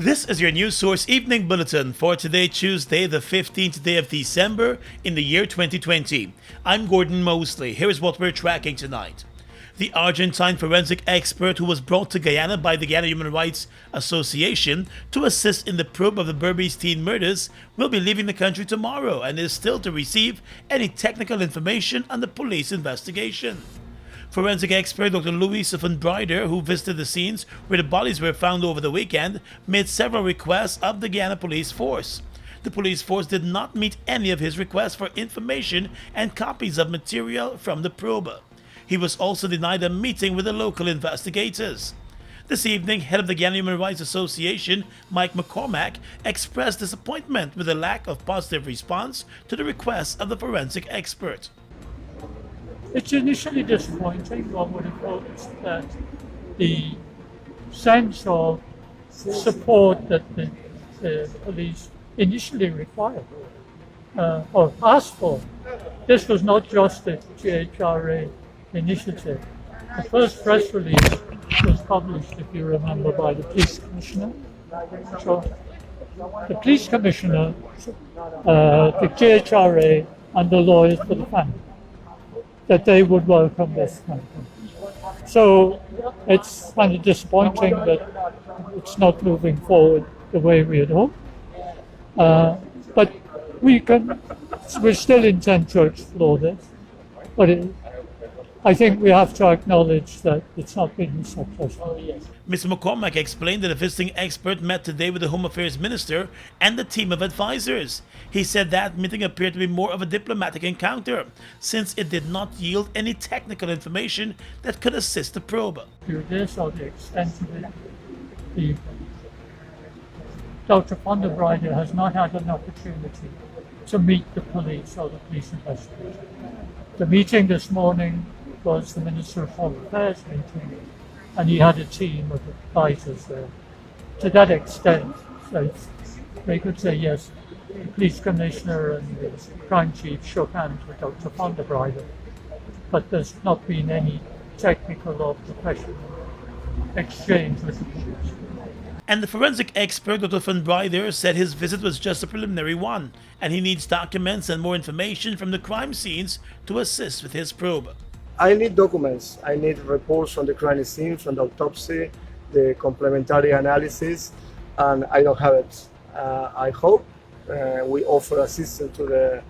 This is your News Source Evening Bulletin for today, Tuesday, the 15th day of December in the year 2020. I'm Gordon Mosley. Here is what we're tracking tonight. The Argentine forensic expert who was brought to Guyana by the Guyana Human Rights Association to assist in the probe of the Berbice teen murders will be leaving the country tomorrow and is still to receive any technical information on the police investigation. Forensic expert Dr. Louis van Breider, who visited the scenes where the bodies were found over the weekend, made several requests of the Guyana police force. The police force did not meet any of his requests for information and copies of material from the probe. He was also denied a meeting with the local investigators. This evening, head of the Guyana Human Rights Association, Mike McCormack, expressed disappointment with the lack of positive response to the requests of the forensic expert. It's initially disappointing. One would have hoped that the sense of support that the police initially required or asked for. This was not just a GHRA initiative. The first press release was published, if you remember, by the police commissioner. So the police commissioner, the GHRA, and the lawyers for the family, that they would welcome this kind of thing. So it's kind of disappointing that it's not moving forward the way we had hoped. But we still intend to explore this. But I think we have to acknowledge that it's not been successful. Mr. McCormack explained that the visiting expert met today with the Home Affairs Minister and a team of advisors. He said that meeting appeared to be more of a diplomatic encounter, since it did not yield any technical information that could assist the probe. This or the extent of it, Dr. van der Breider has not had an opportunity to meet the police or the police investigator. The meeting this morning was the Minister of Home Affairs meeting, and he had a team of advisors there. To that extent, they could say yes, the police commissioner and the crime chief shook hands with Dr. van der Breider, but there's not been any technical or professional exchange with the police. And the forensic expert, Dr. van Breider, said his visit was just a preliminary one, and he needs documents and more information from the crime scenes to assist with his probe. I need documents. I need reports from the crime scene, from the autopsy, the complementary analysis, and I don't have it. I hope we offer assistance to the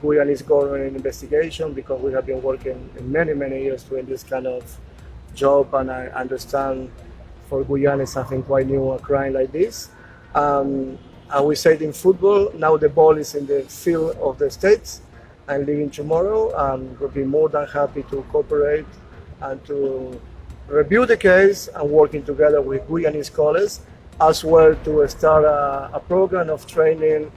Guyanese government investigation, because we have been working in many years doing this kind of job, and I understand for Guyana is something quite new, a crime like this. And we said in football, now the ball is in the field of the states. I'm leaving tomorrow, and we'll be more than happy to cooperate and to review the case and working together with Guyanese colleagues, as well to start a program of training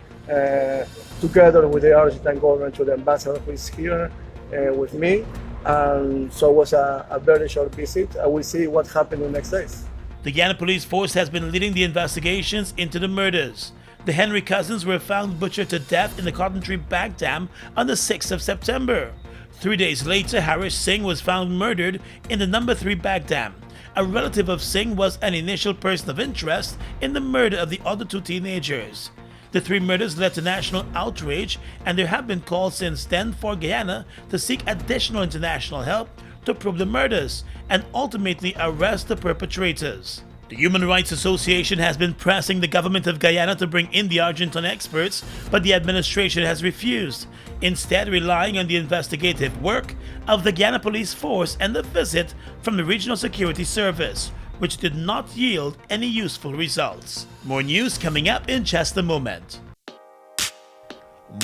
together with the Argentine government, to the ambassador who is here with me. And so it was a very short visit. I will see what happens in the next days. The Guyana police force has been leading the investigations into the murders. The Henry cousins were found butchered to death in the Cotton Tree Bag Dam on the 6th of September. 3 days later, Harish Singh was found murdered in the number 3 Bag Dam. A relative of Singh was an initial person of interest in the murder of the other 2 teenagers. The 3 murders led to national outrage, and there have been calls since then for Guyana to seek additional international help to probe the murders and ultimately arrest the perpetrators. The Human Rights Association has been pressing the government of Guyana to bring in the Argentine experts, but the administration has refused, instead relying on the investigative work of the Guyana Police Force and the visit from the Regional Security Service, which did not yield any useful results. More news coming up in just a moment.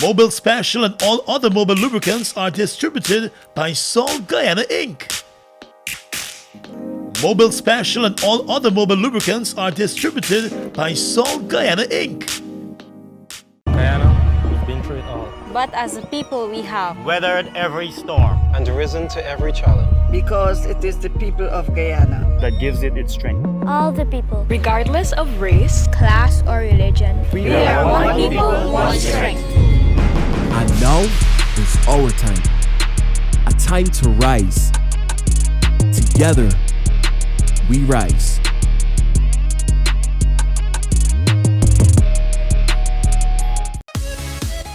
Mobile Special and all other mobile lubricants are distributed by Sol Guyana Inc. Mobile Special and all other mobile lubricants are distributed by Sol Guyana Inc. Guyana, we've been through it all. But as a people we have weathered every storm and risen to every challenge. Because it is the people of Guyana that gives it its strength. all the people, regardless of race, class, or religion. we are one people, one strength. And now is our time. A time to rise. Together, we rise.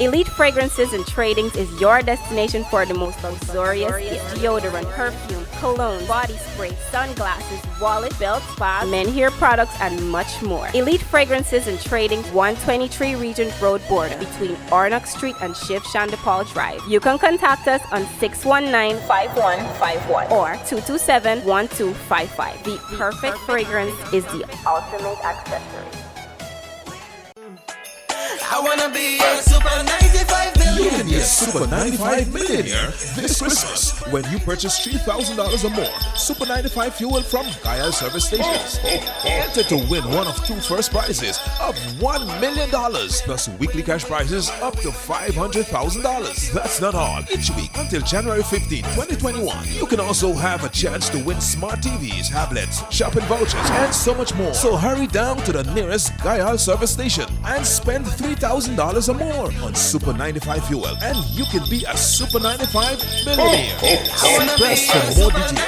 Elite Fragrances and Tradings is your destination for the most luxurious gift. Deodorant, perfume, cologne, body spray, sunglasses, wallet, belt, spas, men hair products, and much more. Elite Fragrances and Tradings, 123 Regent Road border between Ornock Street and Shiv Chandapal Drive. You can contact us on 619-5151 or 227-1255. The perfect fragrance is the ultimate accessory. I wanna be a Super 95 millionaire. You can be a Super 95 millionaire this Christmas when you purchase $3,000 or more Super 95 fuel from Guyana service stations. Enter to win one of two first prizes of $1 million plus weekly cash prizes up to $500,000. That's not all. Each week until January 15, 2021, you can also have a chance to win smart TVs, tablets, shopping vouchers, and so much more. So hurry down to the nearest Guyana service station and spend $3,000 or more on Super 95 fuel, and you can be a Super 95 millionaire. Press for more details.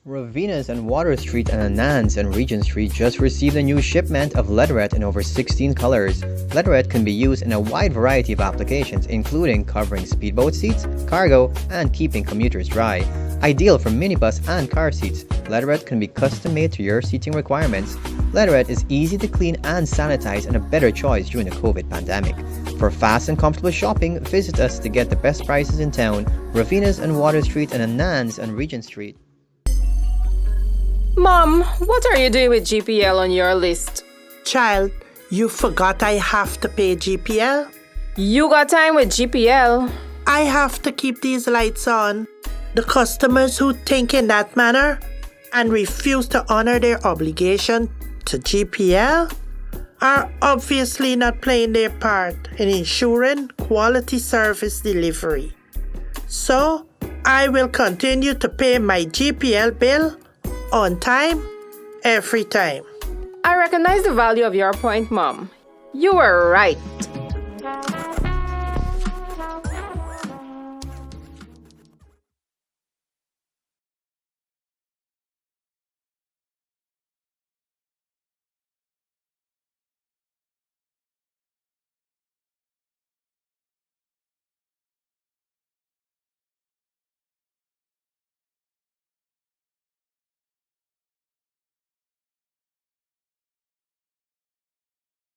Ravinas and Water Street and Anans and Regent Street just received a new shipment of leatherette in over 16 colors. Leatherette can be used in a wide variety of applications, including covering speedboat seats, cargo, and keeping commuters dry. Ideal for minibus and car seats, leatherette can be custom made to your seating requirements. Leatherette is easy to clean and sanitize and a better choice during the COVID pandemic. For fast and comfortable shopping, visit us to get the best prices in town. Ravinas and Water Street and Anans and Regent Street. Mom, what are you doing with GPL on your list? Child, you forgot I have to pay GPL? You got time with GPL? I have to keep these lights on. The customers who think in that manner and refuse to honor their obligation to GPL are obviously not playing their part in ensuring quality service delivery. So, I will continue to pay my GPL bill on time, every time. I recognize the value of your point, Mom. You were right.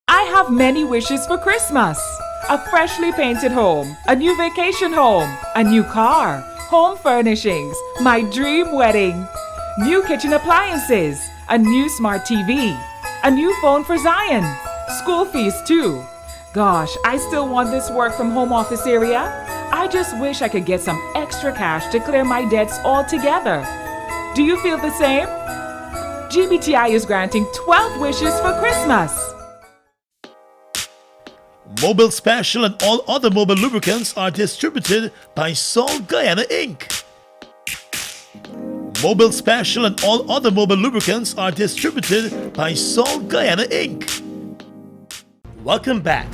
I have many wishes for Christmas. A freshly painted home, a new vacation home, a new car, home furnishings, my dream wedding, new kitchen appliances, a new smart TV, a new phone for Zion, school fees too. Gosh, I still want this work from home office area. I just wish I could get some extra cash to clear my debts altogether. Do you feel the same? GBTI is granting 12 wishes for Christmas. Mobil Special and all other Mobil lubricants are distributed by Sol Guyana Inc. Mobil Special and all other Mobil lubricants are distributed by Sol Guyana Inc. Welcome back.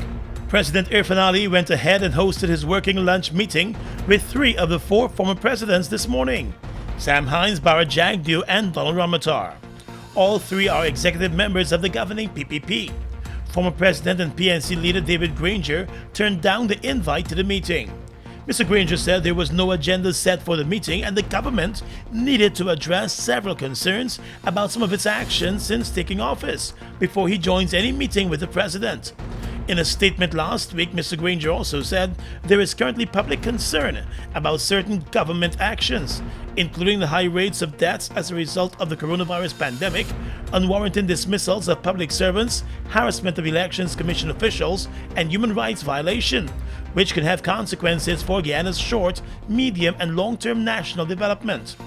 President Irfan Ali went ahead and hosted his working lunch meeting with 3 of the 4 former presidents this morning: Sam Hines, Barra Jagdeo, and Donald Ramatar. All 3 are executive members of the governing PPP. Former President and PNC leader David Granger turned down the invite to the meeting. Mr. Granger said there was no agenda set for the meeting and the government needed to address several concerns about some of its actions since taking office before he joins any meeting with the president. In a statement last week, Mr. Granger also said there is currently public concern about certain government actions, including the high rates of deaths as a result of the coronavirus pandemic, unwarranted dismissals of public servants, harassment of Elections Commission officials, and human rights violation, which can have consequences for Guyana's short, medium, and long-term national development.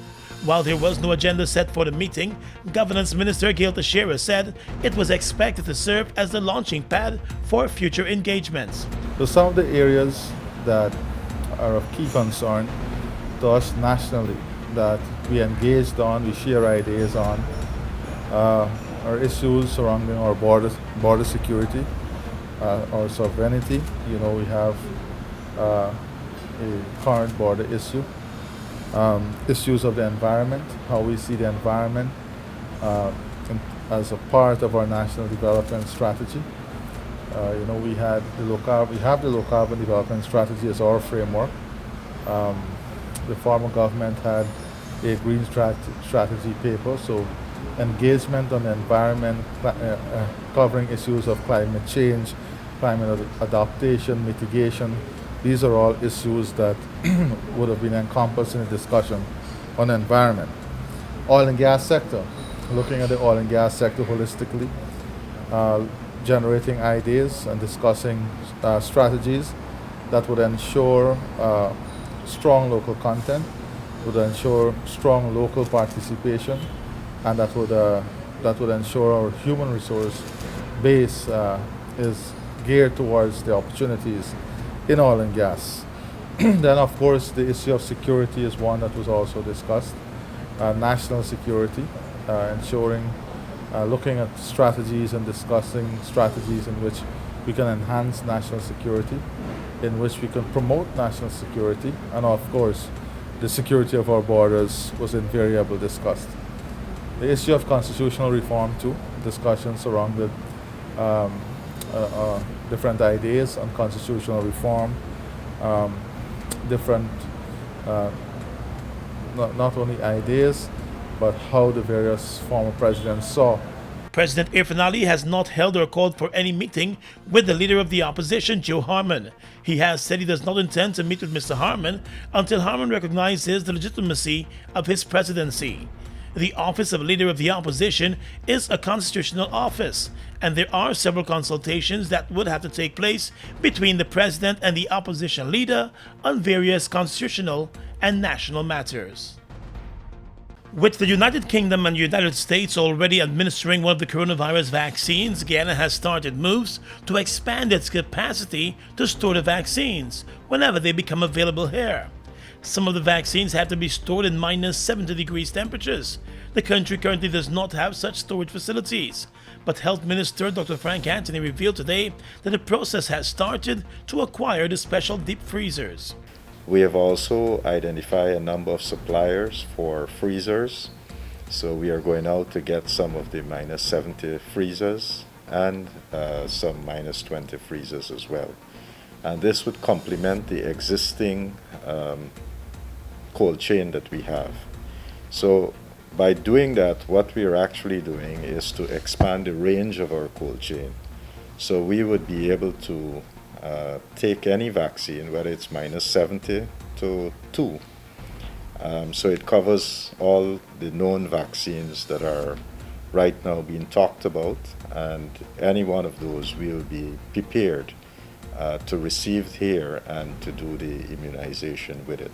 While there was no agenda set for the meeting, Governance Minister Gail Teixeira said it was expected to serve as the launching pad for future engagements. So some of the areas that are of key concern to us nationally that we engaged on, we share ideas on, are issues surrounding our border security, our sovereignty. You know, we have a current border issue. Issues of the environment, how we see the environment as a part of our national development strategy. We have the low carbon development strategy as our framework. The former government had a green strategy paper, so engagement on the environment, covering issues of climate change, climate adaptation, mitigation. These are all issues that would have been encompassed in a discussion on the environment. Oil and gas sector, looking at the oil and gas sector holistically, generating ideas and discussing strategies that would ensure strong local content, would ensure strong local participation, and that would ensure our human resource base is geared towards the opportunities in oil and gas. Then, of course, the issue of security is one that was also discussed. National security, ensuring, looking at strategies and discussing strategies in which we can enhance national security, in which we can promote national security, and of course, the security of our borders was invariably discussed. The issue of constitutional reform too, discussions surrounded different ideas on constitutional reform, different not only ideas, but how the various former presidents saw. President Irfan Ali has not held or called for any meeting with the leader of the opposition, Joe Harmon. He has said he does not intend to meet with Mr. Harmon until Harmon recognizes the legitimacy of his presidency. The office of leader of the opposition is a constitutional office, and there are several consultations that would have to take place between the president and the opposition leader on various constitutional and national matters. With the United Kingdom and United States already administering one of the coronavirus vaccines, Guyana has started moves to expand its capacity to store the vaccines whenever they become available here. Some of the vaccines have to be stored in minus 70 degrees temperatures. The country currently does not have such storage facilities, but Health Minister Dr. Frank Anthony revealed today that the process has started to acquire the special deep freezers. We have also identified a number of suppliers for freezers, so we are going out to get some of the minus 70 freezers and some minus 20 freezers as well. And this would complement the existing cold chain that we have. So by doing that, what we are actually doing is to expand the range of our cold chain. So we would be able to take any vaccine, whether it's minus 70 to 2. So it covers all the known vaccines that are right now being talked about, and any one of those will be prepared to receive here and to do the immunization with it.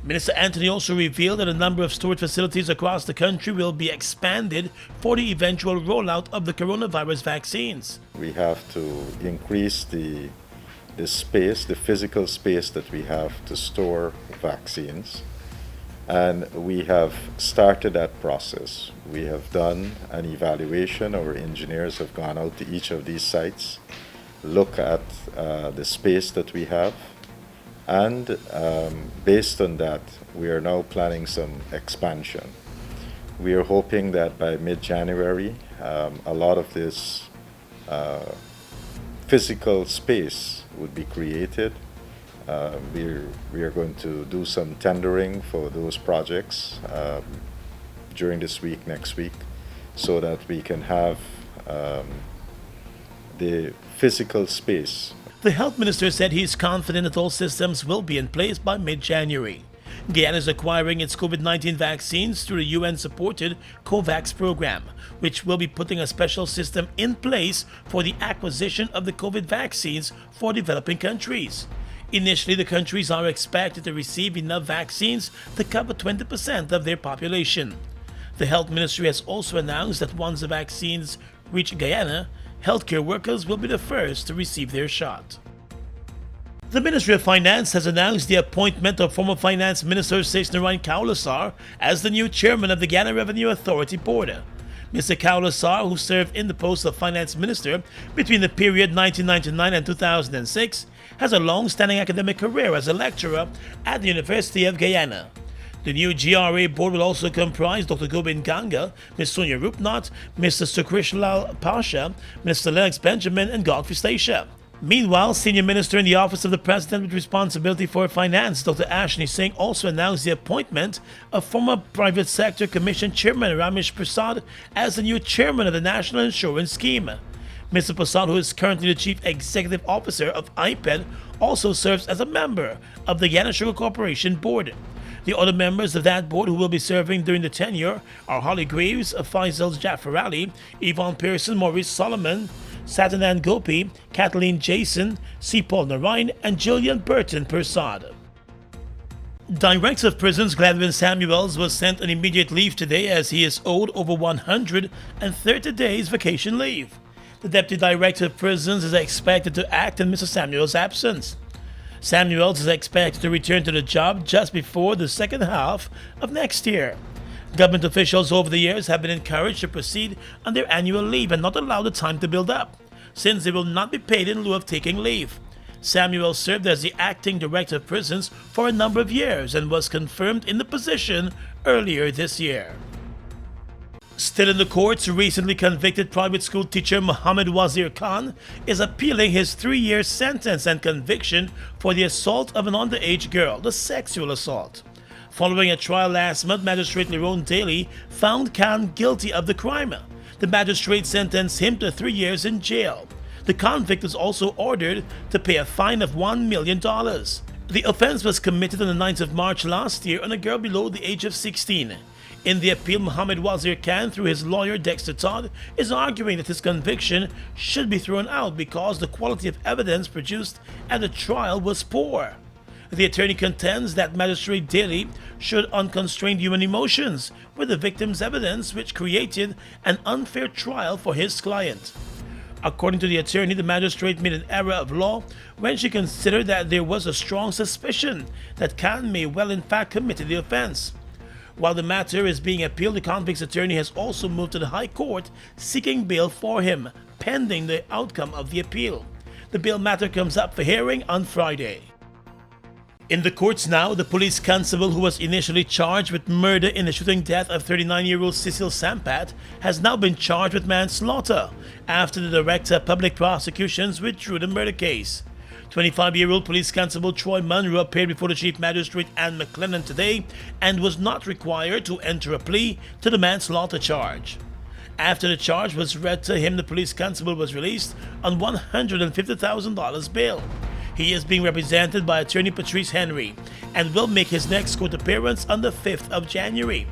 Minister Anthony also revealed that a number of storage facilities across the country will be expanded for the eventual rollout of the coronavirus vaccines. We have to increase the space, the physical space that we have to store vaccines, and we have started that process. We have done an evaluation. Our engineers have gone out to each of these sites, look at the space that we have, and based on that, we are now planning some expansion. We are hoping that by mid-January, a lot of this physical space would be created. We are going to do some tendering for those projects during this week, next week, so that we can have the physical space. The health minister said he is confident that all systems will be in place by mid-January. Guyana is acquiring its COVID-19 vaccines through the UN-supported COVAX program, which will be putting a special system in place for the acquisition of the COVID vaccines for developing countries. Initially, the countries are expected to receive enough vaccines to cover 20% of their population. The health ministry has also announced that once the vaccines reach Guyana, healthcare workers will be the first to receive their shot. The Ministry of Finance has announced the appointment of former Finance Minister Sesnarain Kaulasar as the new chairman of the Guyana Revenue Authority Board. Mr. Kaulasar, who served in the post of Finance Minister between the period 1999 and 2006, has a long-standing academic career as a lecturer at the University of Guyana. The new GRA board will also comprise Dr. Gobin Ganga, Ms. Sonia Rupnath, Mr. Sukrishlal Pasha, Mr. Lennox Benjamin, and Godfrey Stacia. Meanwhile, Senior Minister in the Office of the President with responsibility for finance, Dr. Ashni Singh, also announced the appointment of former Private Sector Commission Chairman Ramesh Prasad as the new Chairman of the National Insurance Scheme. Mr. Prasad, who is currently the Chief Executive Officer of IPED, also serves as a member of the Guyana Sugar Corporation Board. The other members of that board who will be serving during the tenure are Holly Graves, Faisal Jaffer Ali, Yvonne Pearson, Maurice Solomon, Satanan Gopi, Kathleen Jason, C. Paul Narayan, and Jillian Burton Persad. Director of Prisons Gladwin Samuels was sent on immediate leave today as he is owed over 130 days vacation leave. The Deputy Director of Prisons is expected to act in Mr. Samuels' absence. Samuels is expected to return to the job just before the second half of next year. Government officials over the years have been encouraged to proceed on their annual leave and not allow the time to build up, since they will not be paid in lieu of taking leave. Samuel served as the acting director of prisons for a number of years and was confirmed in the position earlier this year. Still in the courts, recently convicted private school teacher Muhammad Wazir Khan is appealing his 3-year sentence and conviction for the assault of an underage girl, the sexual assault. Following a trial last month, Magistrate Lerone Daly found Khan guilty of the crime. The magistrate sentenced him to 3 years in jail. The convict was also ordered to pay a fine of $1 million. The offense was committed on the 9th of March last year on a girl below the age of 16. In the appeal, Muhammad Wazir Khan, through his lawyer Dexter Todd, is arguing that his conviction should be thrown out because the quality of evidence produced at the trial was poor. The attorney contends that Magistrate Daly showed unconstrained human emotions with the victim's evidence, which created an unfair trial for his client. According to the attorney, the magistrate made an error of law when she considered that there was a strong suspicion that Khan may well in fact committed the offense. While the matter is being appealed, the convict's attorney has also moved to the High Court seeking bail for him, pending the outcome of the appeal. The bail matter comes up for hearing on Friday. In the courts now, the police constable who was initially charged with murder in the shooting death of 39-year-old Cecil Sampat has now been charged with manslaughter after the Director of Public Prosecutions withdrew the murder case. 25-year-old police constable Troy Munro appeared before the Chief Magistrate Anne McLennan today and was not required to enter a plea to the manslaughter charge. After the charge was read to him, the police constable was released on $150,000 bail. He is being represented by attorney Patrice Henry and will make his next court appearance on the 5th of January.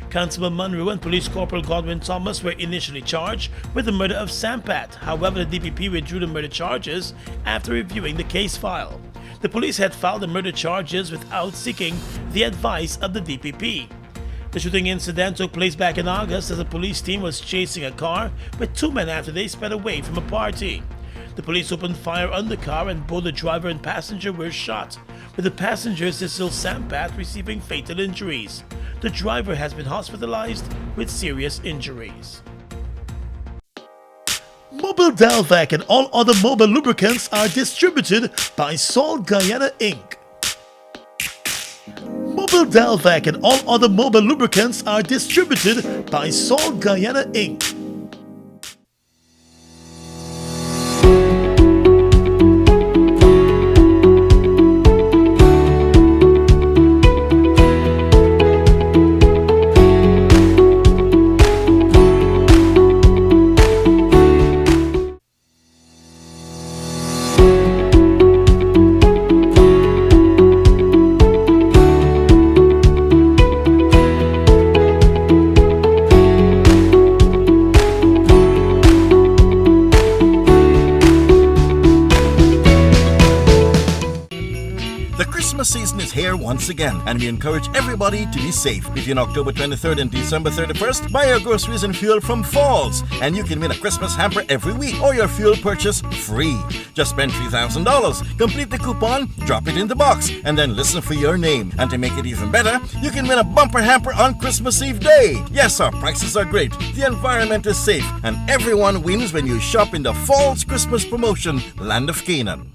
Constable Munro and Police Corporal Godwin Thomas were initially charged with the murder of Sampat. However, the DPP withdrew the murder charges after reviewing the case file. The police had filed the murder charges without seeking the advice of the DPP. The shooting incident took place back in August as a police team was chasing a car with 2 men after they sped away from a party. The police opened fire on the car and both the driver and passenger were shot, with the passenger Cecil Sampat receiving fatal injuries. The driver has been hospitalized with serious injuries. Mobile Delvac and all other mobile lubricants are distributed by Salt Guyana Inc. Mobile Delvac and all other mobile lubricants are distributed by Salt Guyana Inc. Season is here once again, and we encourage everybody to be safe. Between October 23rd and December 31st, buy your groceries and fuel from Falls, and you can win a Christmas hamper every week or your fuel purchase free. Just spend $3,000, complete the coupon, drop it in the box, and then listen for your name. And to make it even better, you can win a bumper hamper on Christmas Eve day. Yes, our prices are great, the environment is safe, and everyone wins when you shop in the Falls Christmas promotion, Land of Canaan.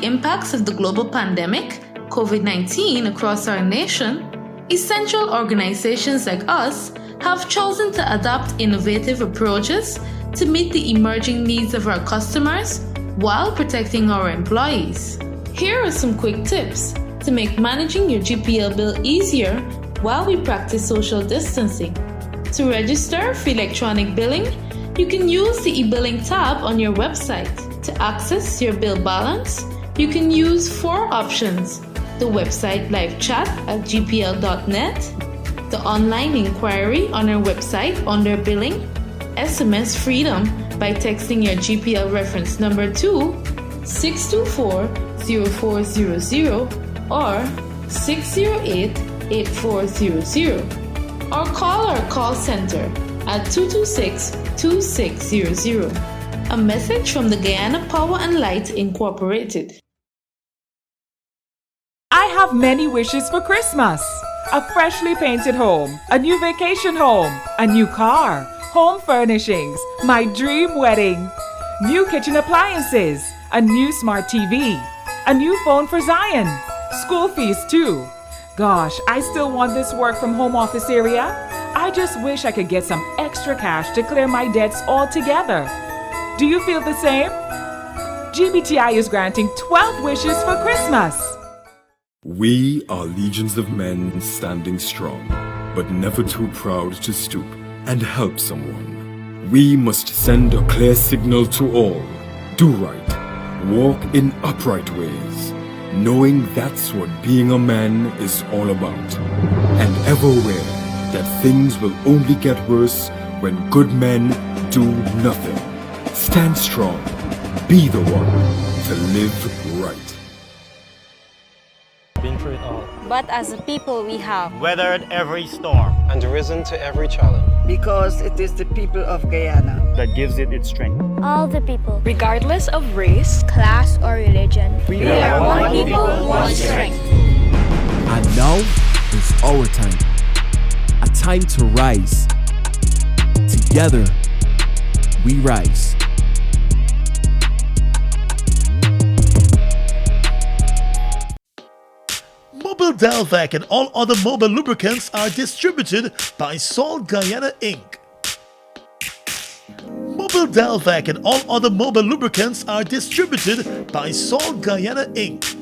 impacts of the global pandemic, COVID-19, across our nation, essential organizations like us have chosen to adopt innovative approaches to meet the emerging needs of our customers while protecting our employees. Here are some quick tips to make managing your GPL bill easier while we practice social distancing. To register for electronic billing, you can use the e-billing tab on your website. To access your bill balance, you can use 4 options: the website live chat at gpl.net, the online inquiry on our website under billing, SMS freedom by texting your GPL reference number to 624-0400 or 608-8400, or call our call center at 226-2600. A message from the Guyana Power and Light Incorporated. I have many wishes for Christmas. A freshly painted home, a new vacation home, a new car, home furnishings, my dream wedding, new kitchen appliances, a new smart TV, a new phone for Zion, school fees too. Gosh, I still want this work from home office area. I just wish I could get some extra cash to clear my debts altogether. Do you feel the same? GBTI is granting 12 wishes for Christmas. We are legions of men standing strong, but never too proud to stoop and help someone. We must send a clear signal to all. Do right, walk in upright ways, knowing that's what being a man is all about. And ever aware that things will only get worse when good men do nothing. Stand strong, be the one to live right. Been through it all. But as a people we have Weathered every storm. And risen to every challenge. Because it is the people of Guyana That gives it its strength. all the people, Regardless of race, class or religion. we are one people, one strength. And now is our time. A time to rise. Together, we rise. Mobil Delvac and all other mobile lubricants are distributed by Sol Guyana Inc. Mobil Delvac and all other mobile lubricants are distributed by Sol Guyana Inc.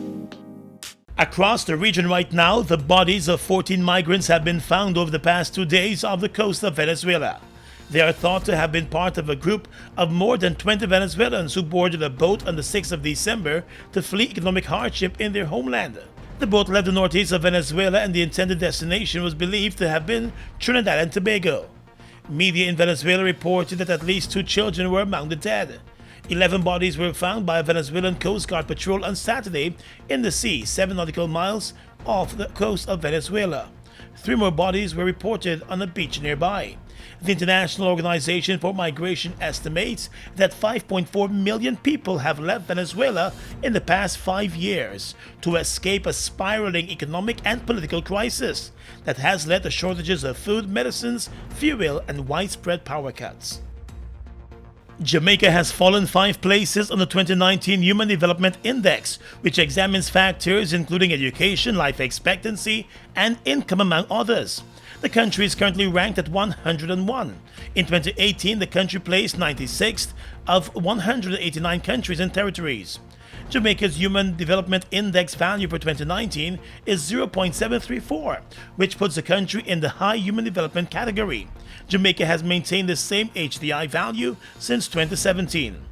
Across the region right now, the bodies of 14 migrants have been found over the past 2 days off the coast of Venezuela. They are thought to have been part of a group of more than 20 Venezuelans who boarded a boat on the 6th of December to flee economic hardship in their homeland. The boat left the northeast of Venezuela and the intended destination was believed to have been Trinidad and Tobago. Media in Venezuela reported that at least 2 children were among the dead. 11 bodies were found by a Venezuelan Coast Guard patrol on Saturday in the sea 7 nautical miles off the coast of Venezuela. 3 more bodies were reported on a beach nearby. The International Organization for Migration estimates that 5.4 million people have left Venezuela in the past 5 years to escape a spiraling economic and political crisis that has led to shortages of food, medicines, fuel, and widespread power cuts. Jamaica has fallen 5 places on the 2019 Human Development Index, which examines factors including education, life expectancy, and income among others. The country is currently ranked at 101. In 2018, the country placed 96th of 189 countries and territories. Jamaica's Human Development Index value for 2019 is 0.734, which puts the country in the high human development category. Jamaica has maintained the same HDI value since 2017.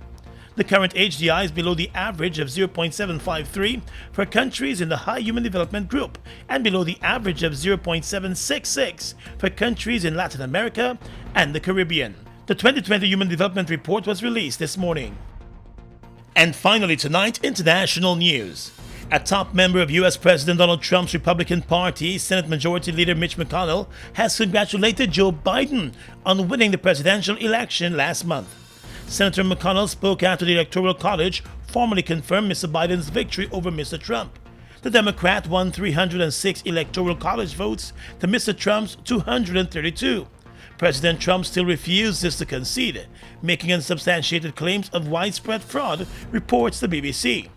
The current HDI is below the average of 0.753 for countries in the high human development group and below the average of 0.766 for countries in Latin America and the Caribbean. The 2020 Human Development Report was released this morning. And finally tonight, international news. A top member of U.S. President Donald Trump's Republican Party, Senate Majority Leader Mitch McConnell, has congratulated Joe Biden on winning the presidential election last month. Senator McConnell spoke after the Electoral College formally confirmed Mr. Biden's victory over Mr. Trump. The Democrat won 306 Electoral College votes to Mr. Trump's 232. President Trump still refuses to concede, making unsubstantiated claims of widespread fraud, reports the BBC.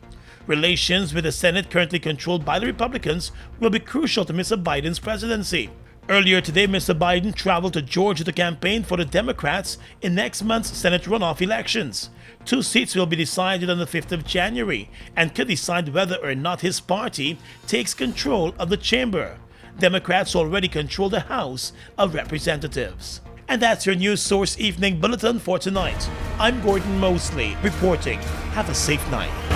Relations with the Senate, currently controlled by the Republicans, will be crucial to Mr. Biden's presidency. Earlier today, Mr. Biden traveled to Georgia to campaign for the Democrats in next month's Senate runoff elections. 2 seats will be decided on the 5th of January and could decide whether or not his party takes control of the chamber. Democrats already control the House of Representatives. And that's your News Source Evening Bulletin for tonight. I'm Gordon Mosley reporting. Have a safe night.